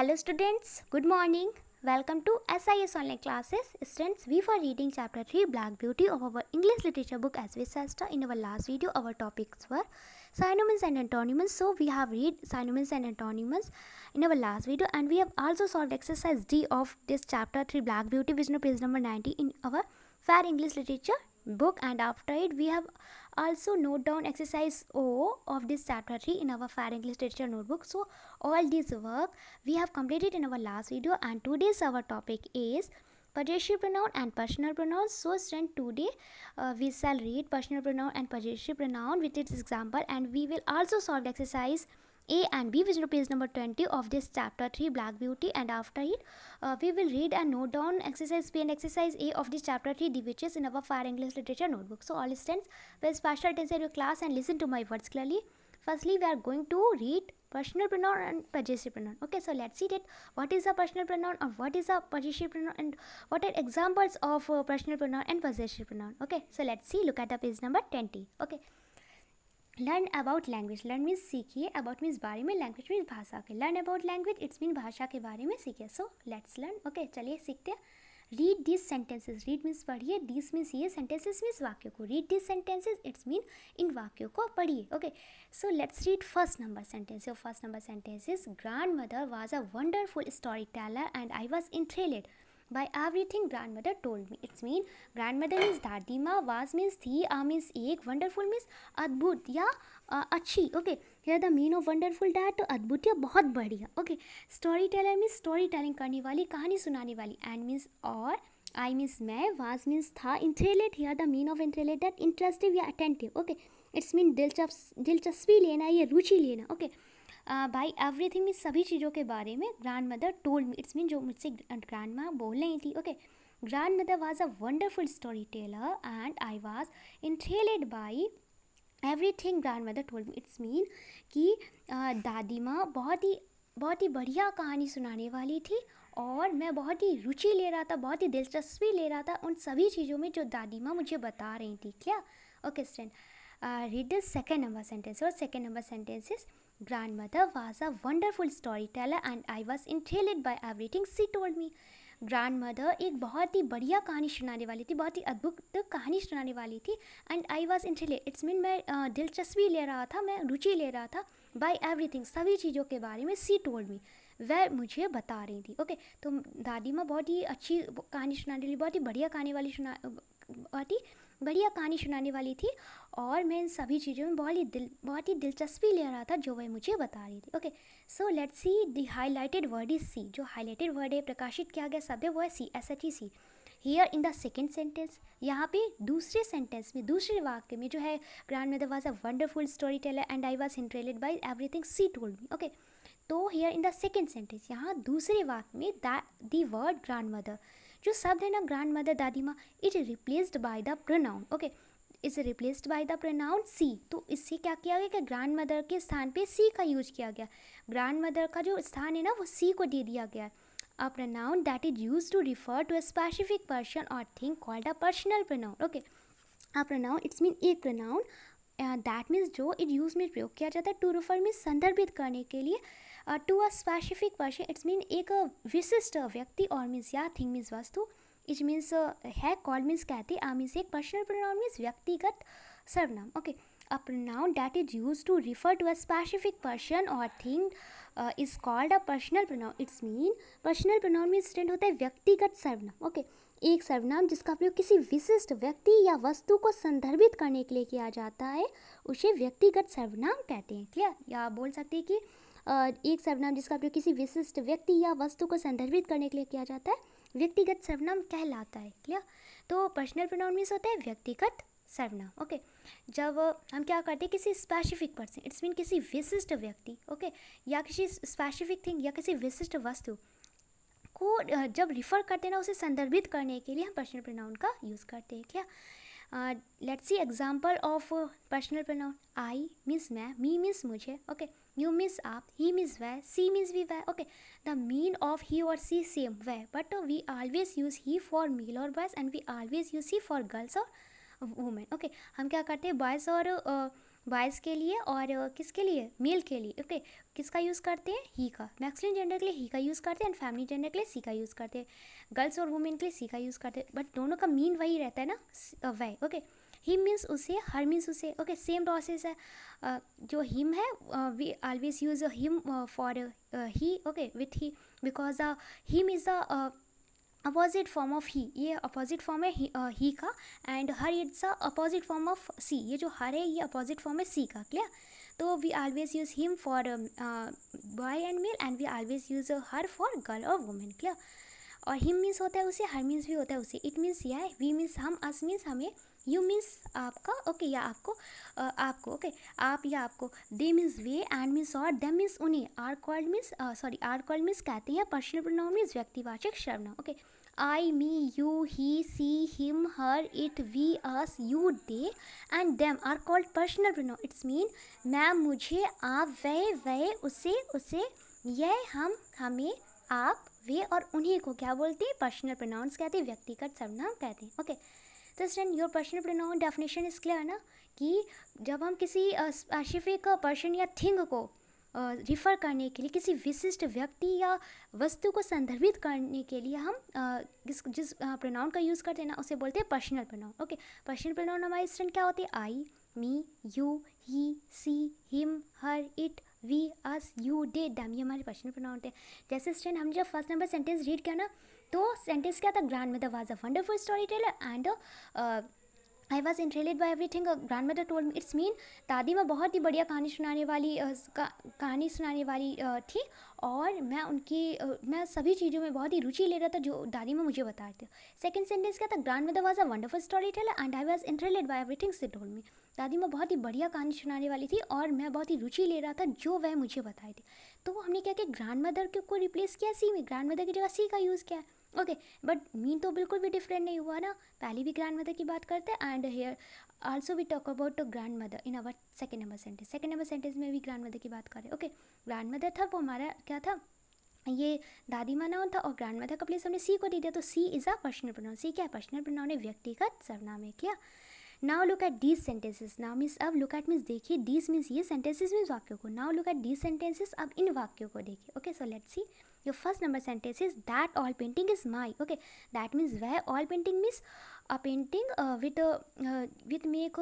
Hello students, good morning. Welcome to SIS online classes. Students, we were reading chapter 3 Black Beauty of our English literature book as we said in our last video. Our topics were synonyms and antonyms. So we have read synonyms and antonyms in our last video, and we have also solved exercise D of this chapter 3 Black Beauty, which is page number 90 in our Fair English Literature book. And after it we have also note down exercise O of this chapter 3 in our Fair English Literature notebook. So all this work we have completed in our last video, and today's our topic is possessive pronoun and personal pronouns. So student, today we shall read personal pronoun and possessive pronoun with its example, and we will also solve exercise A and B, which is page number 20 of this chapter 3 Black Beauty. And after it we will read and note down exercise B and exercise A of this chapter 3, which is in our Fair English Literature notebook. So all students, pay special attention to your class and listen to my words clearly. Firstly, we are going to read personal pronoun and possessive pronoun. Okay, so let's see that what is a personal pronoun or what is a possessive pronoun and what are examples of personal pronoun and possessive pronoun. Okay, so let's see. Look at the page number 20. Okay, learn about language. Learn means सीखिए, about means बारे में, language means भाषा के. Learn about language it's mean भाषा के बारे में सीखिए. So let's learn. ओके, चलिए सीखते हैं. Read this sentences. Read means पढ़िए, दिस मीन्स ये, सेंटेंसेज मीन्स वाक्यों को. Read this sentences it's mean इन वाक्यों को पढ़िए. Okay, so let's read first number sentence. Your first number sentence is grandmother was a wonderful storyteller and I was enthralled by everything grandmother told me. It's mean grandmother means दादी माँ, was means थी, means एक, wonderful means अद्भुत या अच्छी. Okay, here the mean of wonderful that तो अद्भुत या बहुत बढ़िया. Okay, story teller means story telling करने वाली, कहानी सुनाने वाली. एंड मीन्स और, आई मीन्स मैं, was मीन्स था, इंथ्रिल्ड here the mean of इंथ्रिल्ड that इंटरेस्टिव या अटेंटिव. ओके, इट्स मीन दिलचस्पी लेना या रुचि लेना. ओके, बाई एवरीथिंग मीन्स सभी चीज़ों के बारे में. Grandmother told me it's mean जो मुझसे ग्रैंड माँ बोल रही थी. Okay, grandmother was a wonderful storyteller and I was enthralled by everything grandmother told me. It's mean कि दादी माँ बहुत ही बढ़िया कहानी सुनाने वाली थी और मैं बहुत ही रुचि ले रहा था, बहुत ही दिलचस्पी ले रहा था उन सभी चीज़ों में जो दादी माँ मुझे बता रही थी. क्या? Okay student, read the second number sentence. Or second number sentence is grandmother was a wonderful storyteller and I was enthralled by everything she told me. Grandmother एक बहुत ही बढ़िया कहानी सुनाने वाली थी, बहुत ही अद्भुत कहानी सुनाने वाली थी. And I was interested it's mean मैं दिलचस्पी ले रहा था, मैं रुचि ले रहा था. बाय एवरीथिंग सभी चीज़ों के बारे में. सी टोल्ड मी वह मुझे बता रही थी. ओके, तो दादी माँ बहुत ही अच्छी कहानी सुनाने वाली, बहुत ही बढ़िया कहानी सुनाने वाली थी और मैं इन सभी चीज़ों में बहुत ही दिलचस्पी ले रहा था जो वह मुझे बता रही थी. Okay, so let's see the highlighted word is she. जो हाईलाइटेड वर्ड है, प्रकाशित किया गया शब्द है, वो है सी, SHEC. Here in the second sentence, यहाँ पे दूसरे सेंटेंस में, दूसरे वाक्य में जो है grandmother was a wonderful storyteller and I was enthralled by everything she told me. Okay, तो here in the second sentence, यहाँ दूसरे वाक्य में द वर्ड ग्रैंड मदर, जो शब्द है ना ग्रैंड मदर दादी माँ, it replaced by the pronoun. Okay, is replaced by the pronoun she. तो इससे क्या किया गया कि ग्रैंड मदर के स्थान पे सी का यूज किया गया. ग्रैंड मदर का जो स्थान है ना वो सी को दे दिया गया. A pronoun that is use to refer to a specific person और thing called a personal pronoun. Okay, a pronoun it's mean एक प्रोनाउन दैट मीन्स जो इट यूज में प्रयोग किया जाता है टू रिफर मीन्स संदर्भित करने के लिए to a specific person. It's mean एक विशिष्ट व्यक्ति और मीन्स या थिंग मीन्स वस्तु. इट मीन्स है, कॉल्ड मीन्स कहते, आ मीन्स एक, पर्सनल प्रोनाउन मीन्स व्यक्तिगत सर्वनाम. Okay, a pronoun that is use to refer to a specific person और thing is called a personal pronoun. It's mean personal pronoun means student होता है व्यक्तिगत सर्वनाम. Okay, एक सर्वनाम जिसका प्रयोग किसी विशिष्ट व्यक्ति या वस्तु को संदर्भित करने के लिए किया जाता है उसे व्यक्तिगत सर्वनाम कहते हैं. क्लियर? या बोल सकते हैं कि एक सर्वनाम जिसका प्रयोग किसी विशिष्ट व्यक्ति या वस्तु को संदर्भित करने के लिए किया जाता है व्यक्तिगत सर्वनाम कहलाता है. क्लियर? तो पर्सनल प्रोनाउन मीन्स होता है व्यक्तिगत सर्वनाम. ओके, जब हम क्या करते हैं किसी स्पेसिफिक पर्सन, इट्स मीन किसी विशिष्ट व्यक्ति, ओके, या किसी स्पेसिफिक थिंग या किसी विशिष्ट वस्तु को जब रिफ़र करते हैं ना उसे संदर्भित करने के लिए हम पर्सनल प्रोनाउन का यूज़ करते हैं. क्या? Let's see example of personal pronoun. I means मैं, मी मीन्स मुझे, ओके, यू मीन्स आप, ही मीन्स वह, सी मीन्स भी वह. Okay, the mean of he और सी सेम वह, but we always use he for male और boys and we always use he for girls और women. Okay, हम क्या करते हैं बॉयज़ और बॉयज़ के लिए और किसके लिए, मेल के लिए। ओके, किसका यूज़ करते हैं, ही का। मैक्सलिन जेंडर के लिए ही का यूज़ करते हैं एंड फैमिली जेंडर के लिए सी का यूज़ करते हैं। गर्ल्स और वुमेन के लिए सी का यूज़ करते हैं, बट दोनों का मीन वही रहता है ना, वह। ओके, हिम मीन्स उसे, हर मीन्स उसे। ओके, सेम प्रोसेस है। जो हिम है, we always use him for he. Okay, with he, because him is the opposite form of he. ये अपोजिट फॉर्म है ही का, and her it's a opposite form of she. ये जो हर है ये अपोजिट फॉर्म है सी का। क्लियर? तो we always use him for boy and male, and we always use her for girl और वुमेन। क्लियर? और हिम मीन्स होता है उसे, हर मीन्स भी होता है उसे। इट मीन्स यह, वी मीन्स हम, अस मीन्स हमें, यू मीन्स आपका। ओके, या आपको, आपको। ओके, आप या आपको। दे मीन्स वे, एंड मीन्स और, देम मीन्स उन्हें, are called means are called means कहते हैं पर्सनल प्रोनाउन मीन्स व्यक्तिवाचक सर्वनाम। Okay, I, me, you, he, she, him, her, it, we, us, you, they and them are called personal pronoun. It's mean मैं, मुझे, आप, वह, उसे, यह, हम, हमें, आप, वे और उन्हीं को क्या बोलते हैं, पर्सनल प्रोनाउंस कहते हैं, व्यक्तिगत सर्वनाम कहते हैं। ओके, तो student your personal pronoun definition is clear ना, कि जब हम किसी स्पेसिफिक पर्सन या थिंग को रिफ़र करने के लिए, किसी विशिष्ट व्यक्ति या वस्तु को संदर्भित करने के लिए हम जिस प्रोनाउन का यूज़ करते हैं ना, उसे बोलते हैं personal pronoun. Okay, personal pronoun हमारे स्टूडेंट क्या होते हैं, I, me, you, he, she, him, her, it, we, us, you, they, them, ये हमारे पर्सनल प्रोनाउन होते हैं। जैसे स्टूडेंट हम जब फर्स्ट नंबर सेंटेंस रीड किया ना, तो सेंटेंस क्या था, grandmother was a wonderful storyteller and I was interested by everything grandmother told me. It's mean दादी माँ बहुत ही बढ़िया कहानी सुनाने वाली थी, और मैं मैं सभी चीज़ों में बहुत ही रुचि ले रहा था जो दादी माँ मुझे बता रहे थे। सेकंड सेंटेंस क्या था, grand mother was a wonderful storyteller and I was interested by everything she told me. दादी माँ बहुत ही बढ़िया कहानी सुनाने वाली थी और मैं बहुत ही रुचि ले रहा था जो वह मुझे बताए थे। तो हमने क्या किया, ग्रैंड मदर को रिप्लेस किया सी में, ग्रैंड मदर की जगह सी का यूज़ किया। ओके, बट मीन तो बिल्कुल भी डिफरेंट नहीं हुआ ना। पहले भी ग्रैंड मदर की बात करते हैं and here also we talk about grand mother in our second number sentence में भी ग्रैंड मदर की बात करें। ओके, ग्रैंड मदर था वो हमारा क्या था, ये दादी माँ नाउन था, और ग्रैंड मदर का प्लेस हमने सी को दे दिया, तो सी इज़ अ पर्सनल प्रोनाउन। सी क्या है, पर्सनल प्रोनाउन है, व्यक्तिगत सर्वनाम है। क्या? Now look at these sentences. Now means अब, लुक एट मीन्स देखिए, दीज मीन्स ये, सेंटेंसेस मीन्स वाक्यों को। Now look at these sentences, अब इन वाक्यों को देखिए। Okay, so let's see. Your first number sentence is that oil painting is my. Okay, that means वह, all painting means a painting with make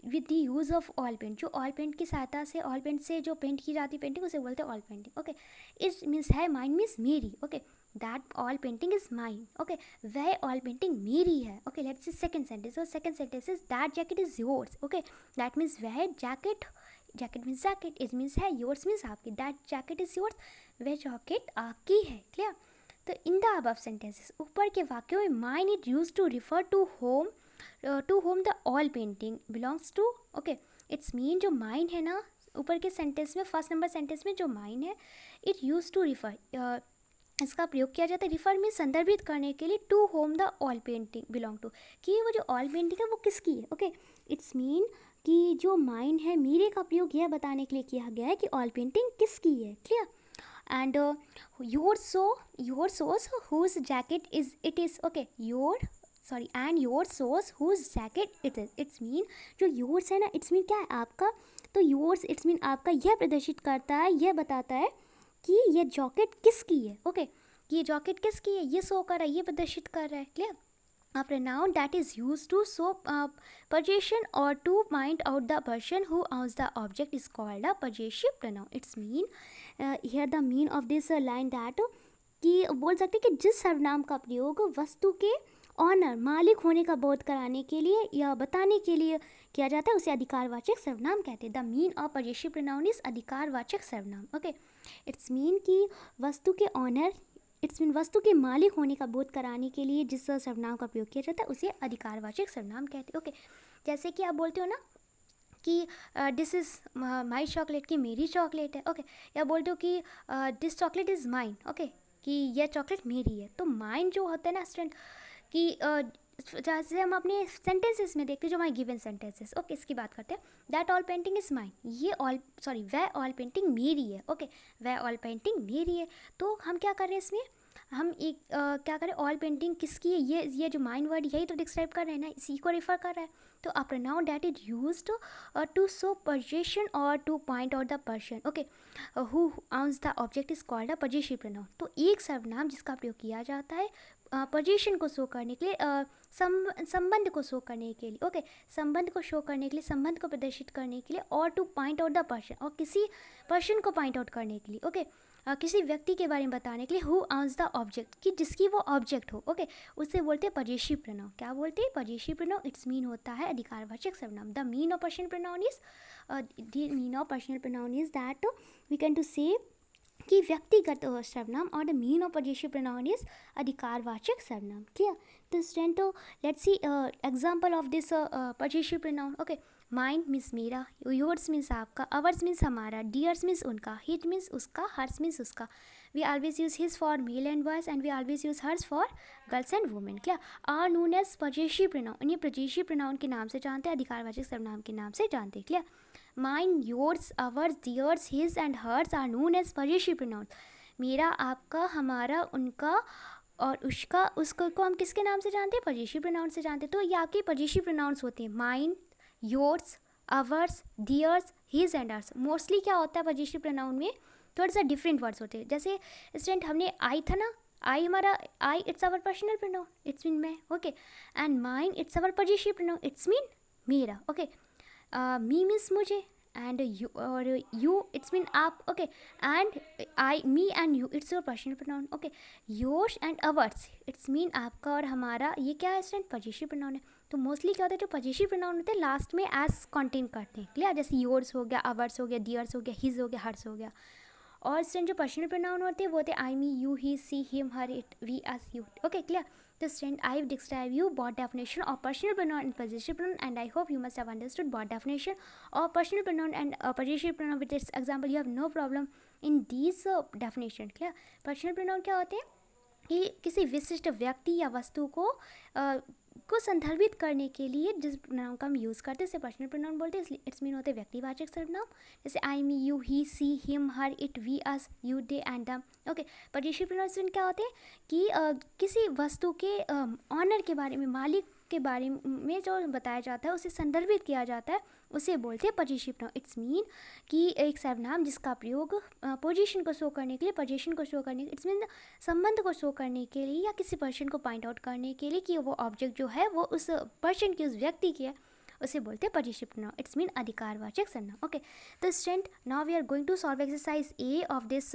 with the use of oil paint. जो oil paint की सहायता से, oil paint से जो paint की जाती painting उसे बोलते हैं oil painting. Okay, it means है, माइन मीन्स मेरी। Okay, that oil painting is mine. Okay, वह ऑयल पेंटिंग मेरी है। Okay, let's see second sentence. और second sentence is that jacket is yours. Okay, that means वह jacket, jacket means jacket, is means है, yours means आपकी, that jacket is yours, वह jacket आपकी है। क्लियर? तो इन द अबव सेंटेंसेस, ऊपर के वाक्यों में mine it use to refer to whom the oil painting belongs to. Okay, it's mean जो माइन है ना, ऊपर के सेंटेंस में, फर्स्ट नंबर सेंटेंस में जो माइन है, इट यूज टू रिफर, इसका प्रयोग किया जाता है, रिफर में संदर्भित करने के लिए, to whom the oil painting belong to, कि वो जो ऑयल पेंटिंग है वो किसकी है। ओके, इट्स मीन कि जो माइन है, मेरे का प्रयोग यह बताने के लिए किया गया है कि ऑयल पेंटिंग किसकी है। Clear? And your source whose jacket is it is. Okay, and your source whose jacket it is. It's mean जो योर्स है ना, इट्स मीन क्या है, आपका। तो योर्स इट्स मीन आपका, यह प्रदर्शित करता है, यह बताता है कि ये जैकेट किसकी है। ओके, ये जैकेट किसकी है, ये शो कर रहा है, ये प्रदर्शित कर रहा है। Clear? A pronoun that is used to show possession or to point out the person who owns the object is called a possessive pronoun. It's mean here the mean of this line that कि बोल सकते कि जिस सर्वनाम का प्रयोग वस्तु के ऑनर, मालिक होने का बोध कराने के लिए या बताने के लिए किया जाता है, उसे अधिकारवाचक सर्वनाम कहते हैं। The mean of possessive pronoun is अधिकारवाचक सर्वनाम। ओके, इट्स मीन कि वस्तु के ऑनर, इट्स मीन वस्तु के मालिक होने का बोध कराने के लिए जिस सर्वनाम का प्रयोग किया जाता है उसे अधिकारवाचक सर्वनाम कहते हैं। ओके, जैसे कि आप बोलते हो ना कि दिस इज़ माई चॉकलेट, कि मेरी चॉकलेट है। ओके, या बोलते हो कि this chocolate is mine. Okay, कि यह चॉकलेट मेरी है। तो माइन जो होता है ना स्टूडेंट, कि जैसे हम अपने सेंटेंसेस में देखते हैं, जो हमारे गिवन सेंटेंसेस, ओके, इसकी बात करते हैं। That oil painting is mine, ये ऑल सॉरी वह ऑल पेंटिंग मेरी है, ओके, वह ऑल पेंटिंग मेरी है। तो हम क्या कर रहे हैं इसमें, हम एक क्या करें, ऑल पेंटिंग किसकी है, ये जो माइन वर्ड यही तो डिस्क्राइब कर रहे हैं ना, इसी को रेफर कर रहा है। तो a pronoun that is used to show possession और to point out the person, okay, who owns the object is called a possessive pronoun. तो एक सर्वनाम जिसका प्रयोग किया जाता है पोजीशन को शो करने के लिए, संबंध को शो करने के लिए, ओके, संबंध को शो करने के लिए, संबंध को प्रदर्शित करने के लिए, और to point out the person, और किसी पर्सन को पॉइंट आउट करने के लिए, ओके, किसी व्यक्ति के बारे में बताने के लिए, हु आउंस द ऑब्जेक्ट, कि जिसकी वो ऑब्जेक्ट हो, ओके, उससे बोलते हैं पजेसिव प्रोनाउन। क्या बोलते हैं, पजेसिव प्रोनाउन। इट्स मीन होता है अधिकारवाचक सर्वनाम। The mean of personal pronoun is the mean of personal pronoun is that we can to say कि व्यक्तिगत सर्वनाम, और the mean of possessive pronoun is अधिकारवाचक सर्वनाम। क्लियर। तो स्टूडेंट, तो let's see example of this possessive pronoun, okay. Mine means मेरा, yours means आपका, अवर्स मीन्स हमारा, डियर्स मीन्स उनका, हिट मीन्स उसका, हर्स मीन्स उसका। We always use his for male and boys and we always use hers for girls and women. क्या are known as possessive pronoun, इन्हें possessive pronoun के नाम से जानते हैं, अधिकारवाचक सर्वनाम के नाम से जानते हैं। Clear. Mine, yours, ours, theirs, his and hers are known as possessive pronoun. मेरा, आपका, हमारा, उनका और उसका, उसको को हम किसके नाम से जानते हैं, पजेसिव प्रोनाउन से जानते हैं। तो ये आपके पजेसिव प्रोनाउंस होते हैं, mine, yours, ours, theirs, his and hers. Mostly क्या होता है पजेसिव प्रोनाउन में, थोड़ा सा डिफरेंट वर्ड्स होते हैं। जैसे स्टूडेंट, हमने आई था ना, आई हमारा, I it's our personal pronoun, it's mean मैं, okay, and mine it's our possessive pronoun, it's mean मेरा, ओके। मी मीन्स मुझे, एंड यू, और यू इट्स मीन आप, okay, and I, me and you it's your personal pronoun, okay. Yours and ours it's mean आपका और हमारा, ये क्या है स्टूडेंट, पजेसिव प्रोनाउन है। तो मोस्टली क्या होता है, जो पजेसिव प्रोनाउन होते हैं लास्ट में एस कंटेंट करते हैं। क्लियर। जैसे योर्स हो गया, अवर्स हो गया, डियर्स हो गया, हिज हो गया, हर्स हो गया। और स्टूडेंट, जो पर्सनल प्रोनाउन होते हैं वो होते हैं I, me, you, he, she, him, her, it, we, us, you, okay. Clear. तो student, I have described you both definition of personal pronoun and possessive pronoun, and I hope you must have understood both definition of personal pronoun and possessive pronoun with this example. You have no problem in these definition. Clear? Personal pronoun क्या होते हैं कि किसी विशिष्ट व्यक्ति या वस्तु को संदर्भित करने के लिए जिस प्रोनाउन का हम यूज़ करते हैं उसे पर्सनल प्रोनाउन बोलते हैं। इसलिए इट्स मीन होते हैं व्यक्तिवाचक सर्वनाम, जैसे I, me, you, he, she, him, her, it, we, us, you, they and them, okay. Possessive pronoun क्या होते हैं कि किसी वस्तु के ऑनर के बारे में, मालिक के बारे में जो बताया जाता है, उसे संदर्भित किया जाता है, उसे बोलते हैं पजेसिव प्रोनाउन। इट्स मीन कि एक सर्वनाम जिसका प्रयोग पोजीशन को शो करने के लिए, पोजीशन को शो करने के, इट्स मीन संबंध को शो करने के लिए, या किसी पर्सन को पॉइंट आउट करने के लिए कि वो ऑब्जेक्ट जो है वो उस पर्सन की, उस व्यक्ति की है, उसे बोलते हैं पजेसिव प्रोनाउन। इट्स मीन अधिकारवाचक सर्वनाम, ओके। तो student, now we are going to solve exercise A of this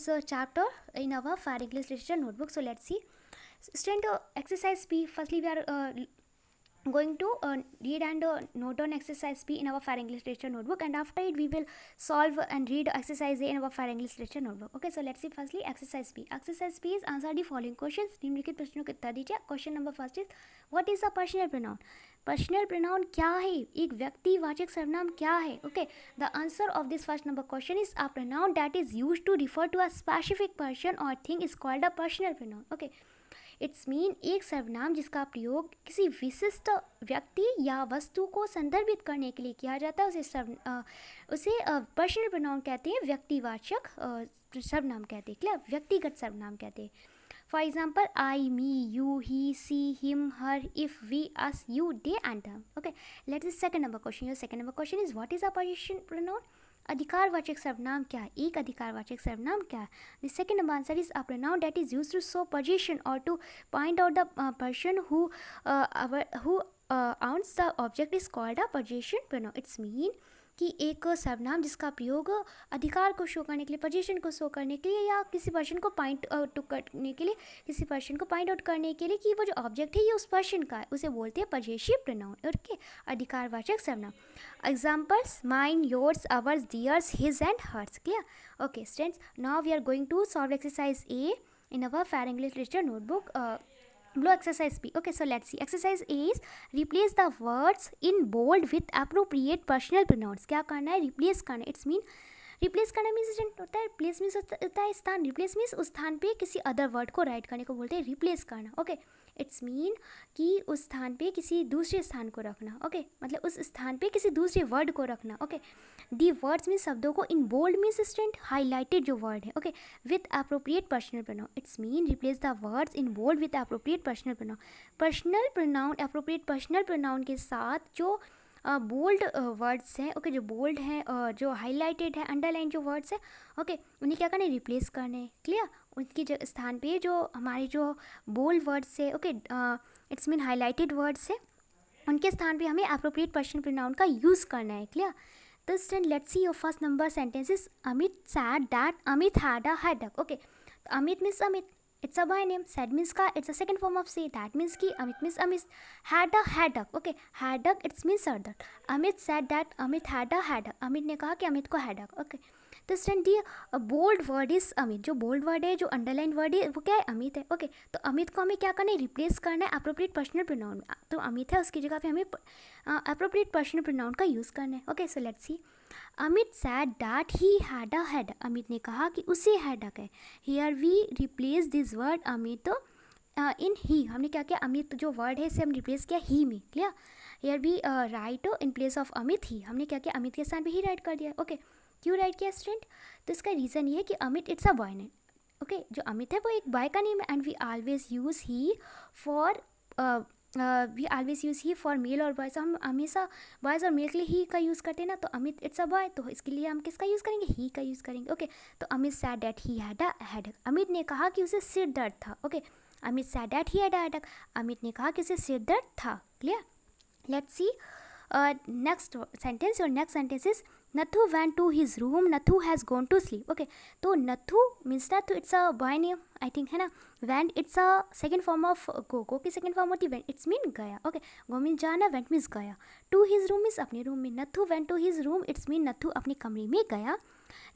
chapter in our fire English literature notebook. So let's see. Student, exercise B. Firstly, we are going to read and note down exercise B in our Fire English Literature notebook, and after it we will solve and read exercise A in our Fire English Literature notebook. Okay, so let's see firstly exercise B. Exercise B is answer the following questions. निम्नलिखित प्रश्नों के उत्तर दीजिए. Question number first is what is a personal pronoun? Personal pronoun क्या है, एक व्यक्तिवाचक सर्वनाम क्या है, okay. The answer of this first number question is a pronoun that is used to refer to a specific person और thing is called a personal pronoun, okay. It's mean एक सर्वनाम जिसका प्रयोग किसी विशिष्ट व्यक्ति या वस्तु को संदर्भित करने के लिए किया जाता है, उसे पर्सनल प्रोनाउन कहते हैं, व्यक्तिवाचक सर्वनाम कहते हैं। क्लियर। व्यक्तिगत सर्वनाम कहते हैं। For example, I, me, you, he, she, him, her, if, we, us, you, they, and them. Okay. Let's see second number question. Your second number question is what is a possession pronoun? अधिकारवाचक सर्वनाम क्या है, एक अधिकारवाचक सर्वनाम क्या है। The second number answer is a pronoun that is used to show possession or to point out the person who owns the object is called a possession pronoun. It's mean कि एक सर्वनाम जिसका प्रयोग अधिकार को शो करने के लिए, पोजीशन को शो करने के लिए, या किसी पर्सन को पॉइंट आउट करने के लिए, किसी पर्सन को पॉइंट आउट करने के लिए कि वो जो ऑब्जेक्ट है ये उस पर्सन का है, उसे बोलते हैं पजेसिव प्रोनाउन, ओके, अधिकारवाचक सर्वनाम। Examples mine, yours, ours, theirs, his and hers. Clear. Okay students, now we are going to solve exercise A in our Fair English Literature notebook. Below exercise B. Okay, so let's see. Exercise A is replace the words in bold with appropriate personal pronouns. क्या करना है, replace करना है. It's mean replace करना means होता है, place means होता है स्थान, रिप्लेस मीन्स उस स्थान पे किसी अदर वर्ड को राइट करने को बोलते हैं रिप्लेस करना, ओके। इट्स मीन कि उस स्थान पे किसी दूसरे स्थान को रखना, ओके मतलब उस स्थान पे किसी दूसरे वर्ड को रखना, ओके। दी वर्ड्स मीन शब्दों को, in bold means student highlighted जो वर्ड है, okay, with appropriate personal pronoun. It's mean replace the words in bold with appropriate personal pronoun. Personal pronoun, appropriate personal pronoun के साथ जो bold words हैं, okay, जो bold हैं, जो highlighted है, अंडरलाइन जो वर्ड्स हैं, ओके, उन्हें क्या करना है, रिप्लेस करना है, क्लियर। उनकी जो स्थान पे जो हमारे जो बोल्ड वर्ड्स है, okay, it's mean highlighted words है, उनके स्थान पे हमें अप्रोप्रिएट पर्सनल प्रोनाउन का यूज़ करना है, क्लियर। तो student let's see your first number sentences. Amit said that Amit had a headache, okay. तो Amit means Amit, it's a boy name. Sad means ka, it's a second form of say. That means ki, Amit means Amit had a headache, okay. Headache, it means sir that. Amit said that Amit had a headache. Amit ने कहा कि अमित को headache, okay. तो student ये bold word is Amit, जो bold word है, जो underline word है, वो क्या है, अमित है, ओके। तो अमित को हमें क्या करना है, रिप्लेस करना है अप्रोप्रिएट पर्सनल प्रोनाउन में। तो अमित है, उसकी जगह पे हमें अप्रोप्रिएट पर्सनल प्रोनाउन का यूज़ करना है, okay. So let's see, Amit said that he had a head, Amit ने कहा कि उसे हेडक है। Here we replace this word Amit in he, हमने क्या किया, अमित जो वर्ड है इसे हम रिप्लेस किया ही में, clear. Here we write in place of Amit he, हमने क्या किया, अमित के स्थान पे ही राइट कर दिया, ओके। क्यों राइट किया स्टूडेंट, तो इसका रीज़न ये है कि Amit it's a boy name, okay. जो अमित है वो एक बॉय का नेम है, and we always use he for we always use he for male और बॉयज़। हम हमेशा बॉयज़ और मेल के लिए ही का यूज़ करते हैं ना। तो अमित इट्स अ बॉय, तो इसके लिए हम किसका यूज़ करेंगे, ही का यूज़ करेंगे, ओके। तो Amit said that he had a headache, Amit ने कहा कि उसे सिर दर्द था, okay. Amit said that he had a headache, Amit ने कहा कि उसे सिर दर्द था, clear. Let's see next sentence. और next sentence is Nathu went to his room, Nathu has gone to sleep, okay. तो Nathu means Nathu, it's a boy name I think, है ना। went it's a second form of go की second form होती है went, it's mean गया, okay. Go mean जाना, went means गया। To his room means अपने रूम में, Nathu went to his room, it's mean Nathu अपने कमरे में गया।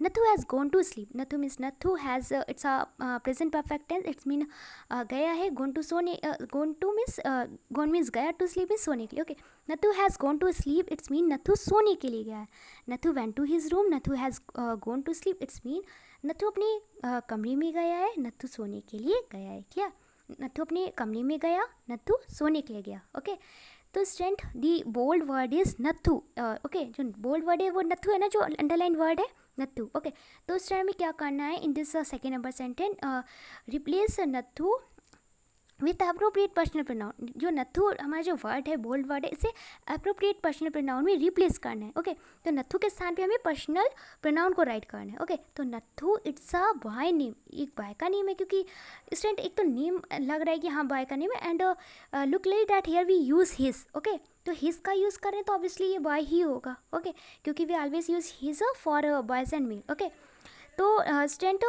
Nathu has gone to sleep, Nathu means Nathu has, it's a present perfect tense, it's mean गया है। गोन टू सोने, gone to means gone means गया, टू स्लीप मीन्स सोने के लिए, okay. Nathu has gone to sleep, it's mean Nathu सोने के लिए गया है। Nathu went to his room, Nathu has gone to sleep, it's mean Nathu अपने कमरे में गया है, नथु सोने के लिए गया है, क्या। नथु अपने कमरे में गया, नथु सोने के लिए गया, ओके। तो student the bold word is Nathu, okay. जो बोल्ड वर्ड है वो नथु है ना, जो अंडरलाइन वर्ड है नथु, ओके। तो उस टाइम में क्या करना है, in this second number sentence replace Nathu with appropriate personal pronoun. जो नथु हमारा जो वर्ड है, बोल्ड वर्ड है, इसे अप्रोप्रिएट पर्सनल प्रोनाउन में रिप्लेस करना है, ओके। तो नथु के स्थान पे हमें पर्सनल प्रोनाउन को राइट करना है, ओके। तो Nathu it's a boy name, एक बॉय का नेम है, क्योंकि स्टूडेंट एक तो नेम लग रहा है कि हाँ बॉय का नेम है, and look like that here we use his, okay. तो हिज का यूज़ करें तो ऑब्वियसली ये बॉय ही होगा, ओके, क्योंकि we always use his for boys and male, okay. तो student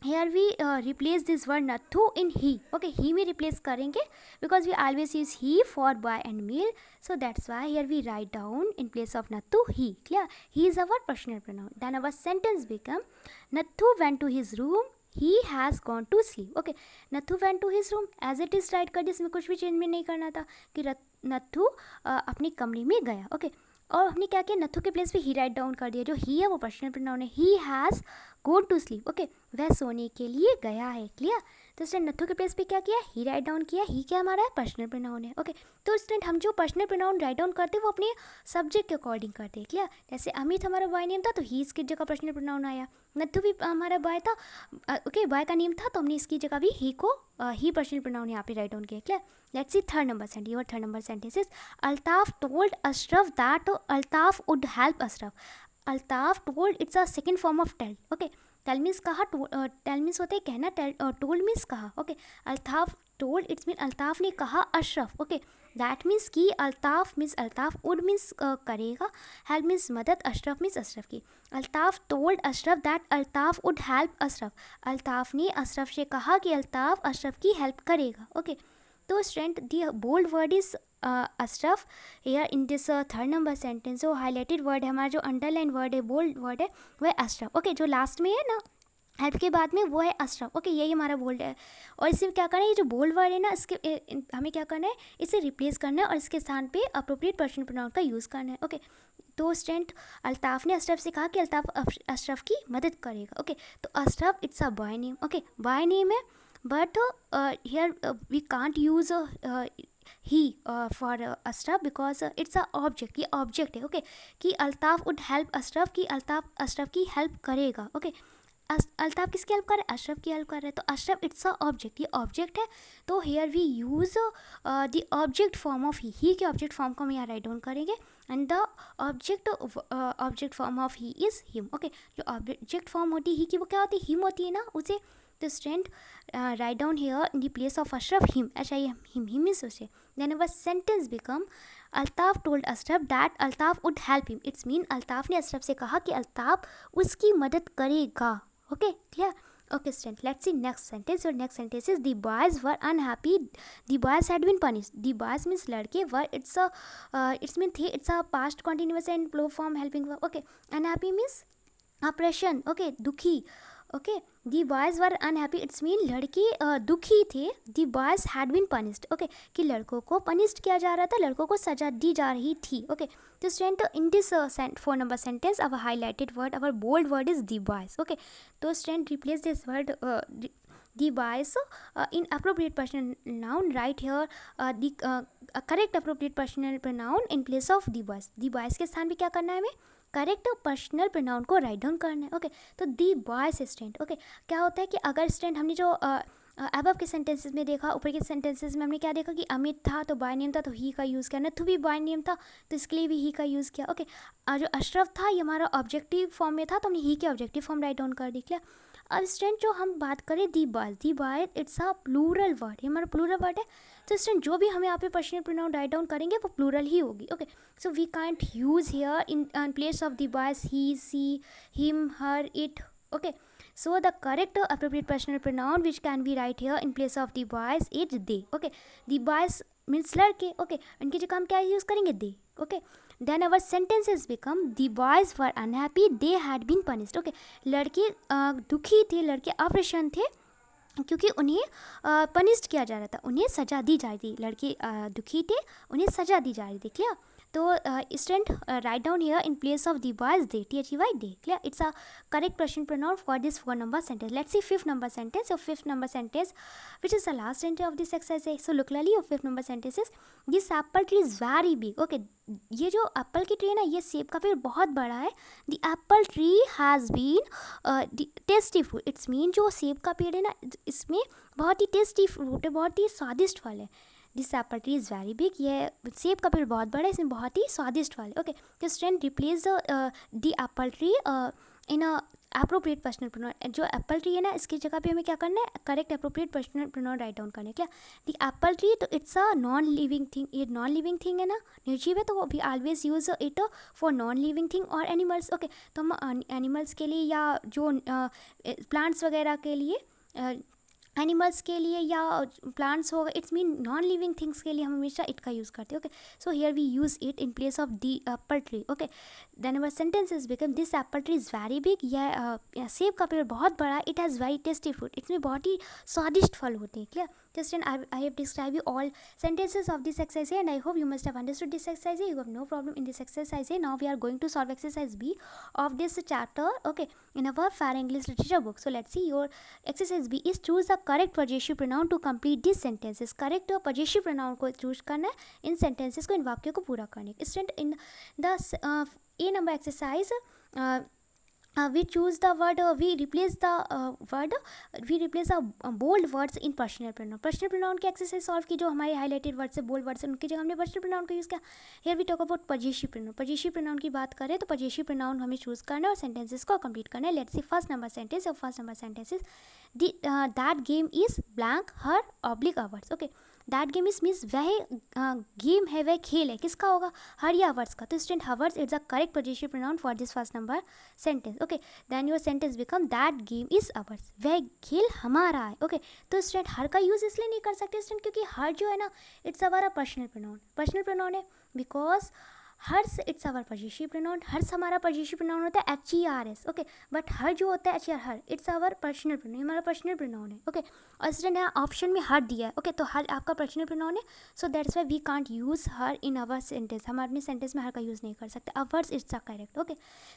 here we replace this word nathu in he, okay। he में replace करेंगे because we always use he for boy and male, so that's why here we write down in place of nathu he, clear। he is our personal pronoun, then our sentence become nathu went to his room, he has gone to sleep, okay। nathu went to his room as it is write कर दिया, इसमें कुछ भी change में नहीं करना था कि नथु अपने कमरे में गया, ओके। और हमने क्या किया, नथु के प्लेस पे ही राइट डाउन कर दिया, जो ही है वो पर्सनल प्रोनाउन है, he has gone to sleep, okay. वह सोने के लिए गया है, क्लियर। तो स्टूडेंट नथु के प्लेस पे क्या किया, ही राइट डाउन किया, ही क्या हमारा है, पर्सनल प्रोनाउन है, ओके। तो स्टूडेंट हम जो पर्सनल प्रोनाउन राइट डाउन करते हैं वो अपने सब्जेक्ट के अकॉर्डिंग करते हैं, क्लियर। जैसे अमित हमारा बॉय नेम था तो ही इसकी जगह पर्सनल प्रोनाउन आया, नथु भी हमारा बॉय था, ओके, बॉय का नेम था तो हमने इसकी जगह भी ही को ही पर्सनल प्रोनाउन यहाँ पे राइट डाउन किया, clear. Let's see third number sentence. Your third number sentence is Altaf told Ashraf that Altaf would help Ashraf. Altaf told it's a second form of tell, okay. Tell means कहा, टेल मीन्स होते हैं कहना, told means कहा, okay. Altaf told it's mean Altaf ने कहा Ashraf, okay. That means कि Altaf means Altaf, would means करेगा, help means मदद, अशरफ मीन्स अशरफ की। Altaf told Ashraf that Altaf would help Ashraf. Altaf ने अशरफ से कहा कि अल्ताफ अशरफ की हेल्प करेगा, ओके। तो student the bold word is Ashraf here in this third number sentence. जो हाईलाइटेड वर्ड है हमारा, जो अंडरलाइन वर्ड है, बोल्ड वर्ड है, वह अशरफ, ओके। जो लास्ट में है ना हेल्प के बाद में वो है अशरफ, ओके। यही हमारा बोल्ड है। और इसमें क्या करना है, ये जो बोल्ड वर्ड है ना, इसके हमें क्या करना है, इसे रिप्लेस करना है और इसके स्थान पे अप्रोप्रिएट पर्सनल प्रोनाउन का यूज़ करना है, ओके। तो स्टूडेंट अल्ताफ ने अशरफ से कहा कि अल्ताफ अशरफ की मदद करेगा, ओके। तो Ashraf it's a boy name, okay, boy name है। but here we can't use he for Ashraf because it's a object. ये object है, okay, कि अल्ताफ़ would help Ashraf, कि अल्ताफ़ अशरफ की हेल्प करेगा. ओके, अल्ताफ़ किसकी हेल्प कर रहा है? अशरफ की हेल्प कर रहा है. तो अशरफ इट्स अ ऑब्जेक्ट, ये ऑब्जेक्ट है. तो here we use the object form of he के ऑब्जेक्ट फॉर्म को हम यहाँ राइट डाउन करेंगे. And the object form of he is him. Okay, जो ऑब्जेक्ट फॉर्म होती है ही की वो क्या होती है? हिम होती है ना. उसे तो student write down here in the place of Ashraf him. अच्छा, ये हिम इज उसे. Then our sentence become Altaf told Ashraf that Altaf would help him. It's mean Altaf ने अशरफ से कहा कि अल्ताफ़ उसकी मदद करेगा. Okay, clear? Okay, student, let's see next sentence. Your next sentence is the boys were unhappy. The boys had been punished. The boys means लड़के, were it's a past continuous and plural form helping verb. Okay, unhappy means oppression. Okay, दुखी. Okay, the boys were unhappy. It's mean लड़के दुखी थे. The boys had been punished. Okay, कि लड़कों को punished किया जा रहा था, लड़कों को सजा दी जा रही थी. ओके, तो student in this 4 number sentence our highlighted word, our bold word is the boys. Okay, तो student replace this word the boys in appropriate personal noun. Write here the correct appropriate personal pronoun in place of the boys. the boys के स्थान पे क्या करना है हमें? Correct personal pronoun को write down करना है. ओके, तो दी बॉयज स्टूडेंट. ओके, क्या होता है कि अगर स्टूडेंट हमने जो अबव के सेंटेंसेस में देखा, ऊपर के सेंटेंसेस में हमने क्या देखा कि अमित था तो बॉय नेम था तो ही का यूज़ किया. नथु भी बॉय नेम था तो इसके लिए भी ही का यूज़ किया. ओके, जो अशरफ था ये हमारा ऑब्जेक्टिव फॉर्म में था तो हमने ही के ऑब्जेक्टिव फॉर्म राइट डाउन कर दी. क्लियर? अब स्टूडेंट जो हम बात करें the boys it's a plural word. ये हमारा प्लूरल वर्ड है. तो स्टूडेंट जो भी हम यहाँ पे पर्सनल प्रोनाउन राइट डाउन करेंगे वो प्लूरल ही होगी. Okay, so we can't use here in place of the boys he, she, him, her, it. Okay, so the correct appropriate personal pronoun which can be right here in place of the boys is they. Okay, the boys means लड़के. Okay, इनकी जगह हम क्या use करेंगे? they. Okay, then our sentences become the boys were unhappy, they had been punished. Okay, लड़के दुखी थे, लड़के अप्रसन्न थे क्योंकि उन्हें पनिश्ड किया जा रहा था, उन्हें सजा दी जा रही थी. लड़के दुखी थे, उन्हें सजा दी जा रही थी. क्लियर? तो student write down here in place of the boys they, THEY they. Clear? It's a correct person pronoun for this 4 number sentence. Let's see 5th number sentence. So 5th number sentence, which is the last sentence of this exercise. So look clearly, your 5th number sentence is this apple tree is very big. Okay, ये जो Apple की tree है ना, ये सेब का पेड़ बहुत बड़ा है. The apple tree has been tasty fruit. It's mean जो सेब का पेड़ है ना, इसमें बहुत ही टेस्टी फ्रूट है, बहुत ही स्वादिष्ट फल है. This apple tree is very big. ये सेब का पेड़ बहुत बड़ा है, इसमें बहुत ही स्वादिष्ट फल है. ओके, तो student replace the apple tree in a appropriate personal pronoun. जो एप्पल ट्री है ना, इसकी जगह पे हमें क्या करना है? Correct appropriate personal pronoun write down करना है. क्या? द एप्पल ट्री, तो it's a non living thing. ये नॉन लिविंग थिंग है ना, निर्जीव है, तो we always use it for non living thing और एनिमल्स. ओके, तो हम एनिमल्स के लिए या जो प्लांट्स वगैरह के लिए, एनिमल्स के लिए या प्लांट्स होगा, it's mean non living things के लिए हम हमेशा इट का यूज़ करते हैं. Okay, so here we use it in place of the apple tree. Okay, then our sentences become this apple tree is very big. यह सेब का पेड़ बहुत बड़ा है. It has very tasty fruit. इसमें बहुत ही स्वादिष्ट फल होते हैं. Clear? Just I have described you all sentences of this exercise and I hope you must have understood this exercise. You have no problem in this exercise. Now we are going to solve exercise B of this chapter. Okay, in our Fair English Literature book. So let's see, your exercise B is choose the correct possessive pronoun to complete these sentences. Correct possessive pronoun को choose करना है इन sentences को, इन वाक्यों को पूरा करने. Student, in the A number exercise, we choose the word, we replace the bold words in personal pronoun. Personal pronoun की exercise solve की, जो हमारे हाईलाइटेड वर्ड्स से बोल्ड वर्ड्स हैं उनकी जगह हमने पर्सनल प्रोनाउन को यूज़ किया. Here we talk about possessive pronoun. Possessive pronoun की बात करें तो पजेसिव प्रोनाउन हमें चूज़ करना है और सेंटेंसेस को कंप्लीट करना है. Let's see first number sentence. और first number sentence is that game is blank her oblique ours. Okay, that game is means वह गेम है, वह खेल है. किसका होगा? हर या आवर्स का. तो student ours is the correct possessive pronoun for this first number sentence. Okay, then your sentence become that game is ours. वह खेल हमारा है. ओके, तो स्टूडेंट हर का यूज़ इसलिए नहीं कर सकते स्टूडेंट क्योंकि हर जो है ना, इट्स हमारा पर्सनल प्रोनाउन. पर्सनल प्रोनाउन है because hers it's our possessive pronoun, hers हमारा पोजेसिव प्रोनाउन होता है HERS, ओके, बट हर जो होता है HER, her it's our personal pronoun, हमारा पर्सनल प्रोनाउन है, ओके। और स्टूडेंट यहाँ ऑप्शन में हर दिया है, ओके, तो हर आपका पर्सनल प्रोनाउन है, so that's why we can't use her in our sentence, हम अपने सेंटेंस में हर का यूज़ नहीं कर सकते। Ours it's a correct, okay.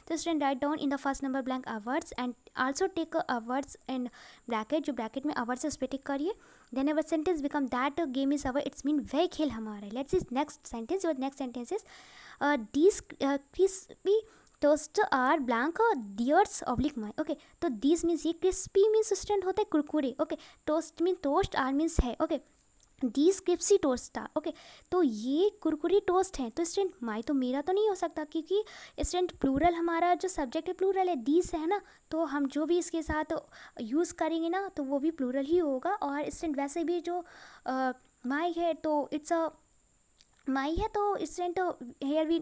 तो student write down in the first number blank ours and also take ours in bracket, जो bracket में अवर्स है उस पर टिक करिए। Then our sentence become that game is our, it's mean वह खेल हमारा है। Let's see next sentence, your next sentence is these crispy toast are blank deers oblique my, okay. तो दिस मीन्स, ये क्रिस्पी मीन्स स्टूडेंट होता है कुरकुरे, okay. Toast mean toast, are means है, ओके। दीज क्रिस्पी टोस्ट था, okay. तो ये कुरकुरी toast हैं, तो स्टूडेंट माई तो मेरा तो नहीं हो सकता, क्योंकि स्टूडेंट प्लूरल हमारा जो सब्जेक्ट है प्लूरल है, दीस है ना, तो हम जो भी इसके साथ यूज़ करेंगे ना तो वो भी प्लूरल ही होगा। और स्टूडेंट वैसे भी जो माई है तो इट्स अ माई है, तो student here we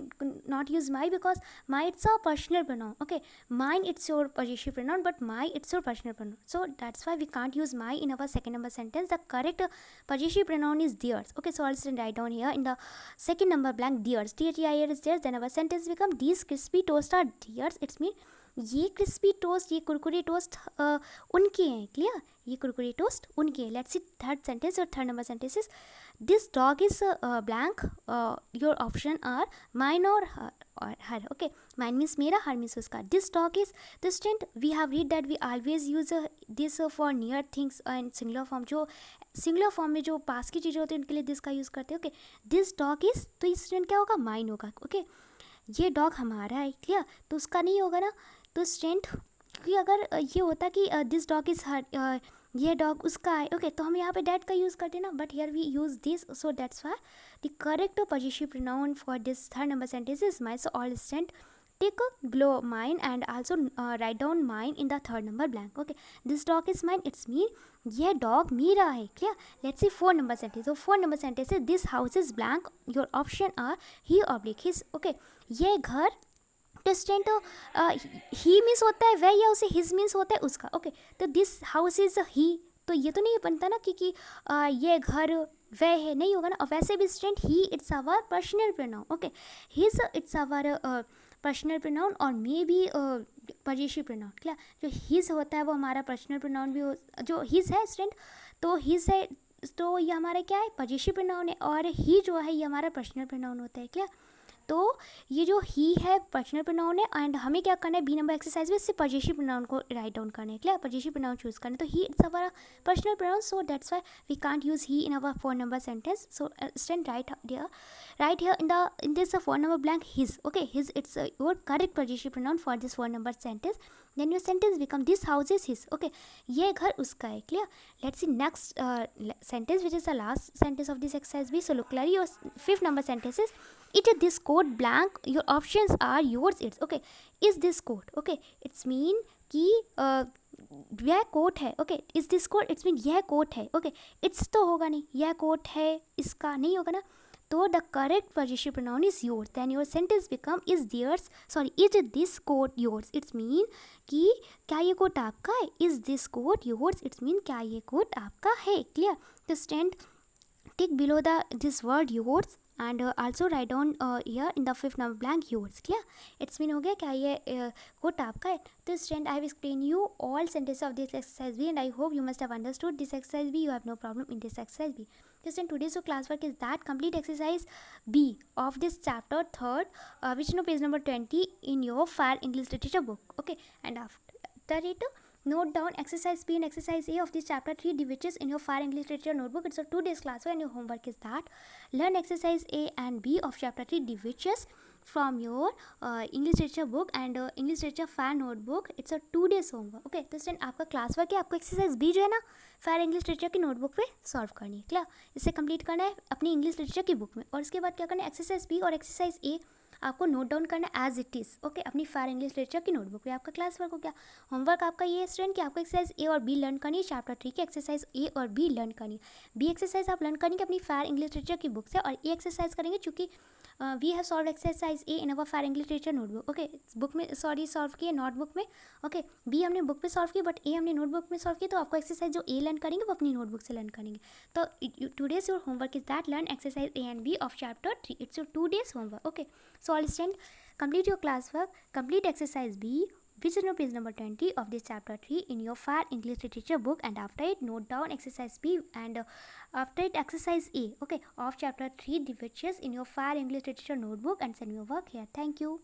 not use my because my it's a personal pronoun, okay. Mine it's your possessive pronoun but my it's your personal pronoun, so that's why we can't use my in our second number sentence. The correct possessive pronoun is theirs, okay. So also write down here in the second number blank deers, THEIR is theirs, then our sentence become these crispy toast are deers, it's mean ये crispy toast, ये Kurkure toast उनके हैं, clear, ये Kurkure toast उनके हैं। Let's see third sentence, और third number sentence is this dog is blank, your option are mine और her, okay. Mine means मेरा, हर मीन्स उसका। This dog is the student we have read that we always use this for near things and singular form, जो singular form में जो पास की चीज़ें होती हैं उनके लिए दिस का यूज़ करते हैं, ओके। दिस डॉग इज, तो इस स्टूडेंट क्या होगा, माइन होगा, ओके। ये डॉग हमारा है, क्लियर, तो उसका नहीं होगा ना, तो स्टूडेंट क्योंकि अगर ये होता कि दिस डॉग इज हर, ये डॉग उसका है, ओके, तो हम यहाँ पे डैट का यूज़ करते हैं ना, but here we use this, so that's why the correct possessive pronoun for this third number sentence is my. So all student take a glow mine and also write down mine in the third number blank, okay। this dog is mine, it's me, ये dog मेरा है, clear. Let's see four number sentence, तो four number sentence is this house is blank, your option are he oblique his, okay। ये घर, तो student ही means होता है वह, या उसे हिज मीन्स होता है उसका, ओके। तो दिस हाउस इज ही, तो ये तो नहीं बनता ना क्योंकि ये घर वह है, नहीं होगा ना। और वैसे भी student he it's our personal pronoun, okay. His it's our personal pronoun और मे बी पोजेसिव प्रोनाउन, क्या जो हिज होता है वो हमारा पर्सनल प्रोनाउन भी हो, जो हिज है स्टूडेंट, तो हिज है तो ये हमारा क्या है, पोजेसिव प्रोनाउन है, और ही जो है ये हमारा पर्सनल प्रोनाउन होता है, क्या। तो ये जो ही है पर्सनल प्रोनाउन है, एंड हमें क्या करना है, बी नंबर एक्सरसाइज में इससे पोजेसिव प्रोनाउन को राइट डाउन करना है, क्या, पोजेसिव प्रोनाउन चूज करना है। तो he it's our personal pronoun, so that's why we can't use he in our four number sentence. So student right here in this four number blank his, okay, his it's your correct possessive pronoun for this four number sentence। then your sentence become this house is his, okay, ये घर उसका है, clear। let's see next sentence which is the last sentence of this exercise B। so look clearly, your fifth number sentence is it is this code blank, your options are yours it's, okay। is this code, okay, it's mean कि यह coat है, okay. Is this coat, it's mean यह coat है, okay. It's तो होगा नहीं, यह coat है इसका नहीं होगा ना, तो the correct possessive pronoun is yours. Then your sentence become is theirs, sorry is this coat yours, it's mean कि क्या ये कोट आपका है, is this coat yours, it's mean क्या ये कोट आपका है, क्लियर। तो student tick below the this word yours and also write down here in the fifth number blank yours, clear। it's mean हो गया क्या ये कोट आपका है। तो student I have explain you all sentences of this exercise B and I hope you must have understood this exercise B, you have no problem in this exercise B। so student today's classwork is that complete exercise B of this chapter third which is page number 20 in your fire English literature book, okay। and after it note down exercise B and exercise A of this chapter 3 which is in your fire English literature notebook। it's a 2 days classwork and your homework is that learn exercise A and B of chapter 3 which is from your English literature book and English literature fire notebook। it's a 2 days homework, okay। तो student आपका class work है, आपको exercise B जो है ना fire English literature की notebook पे solve करनी है, क्लियर। इसे कंप्लीट करना है अपनी इंग्लिश लिटरेचर की बुक में, और इसके बाद क्या करना है, एक्सरसाइज बी और एक्सरसाइज ए आपको नोट डाउन करना है एज इट इज़, ओके, अपनी फायर इंग्लिश लिटरेचर की नोटबुक पे। आपका क्लास वर्क हो गया। होमवर्क आपका ये है स्टूडेंट कि आपको एक्सरसाइज ए और बी लर्न करनी है, चैप्टर 3 की एक्सरसाइज ए और बी लर्न करनी है। बी एक्सरसाइज आप लर्न करेंगे अपनी फायर इंग्लिश लिटरेचर की बुक से, और ए एक्सरसाइज करेंगे चूँकि we have solve exercise A in our fire English literature notebook, okay. Book में सॉरी सॉल्व किए नोटबुक में, ओके। बी हमने बुक पे सॉल्व किया बट ए हमने नोटबुक में सॉल्व किया, तो आपको एक्सरसाइज जो ए लर्न करेंगे वो अपनी नोटबुक से लर्न करेंगे। तो today's your homework is that learn exercise A and B of chapter 3। It's your 2 days homework, okay. So all students, complete your classwork, complete exercise B, which is on page number 20 of this chapter 3 in your FAIR English Literature book, and after it note down exercise B and after it exercise A, okay, of chapter 3, which is in your FAIR English Literature notebook, and send your work here. Thank you.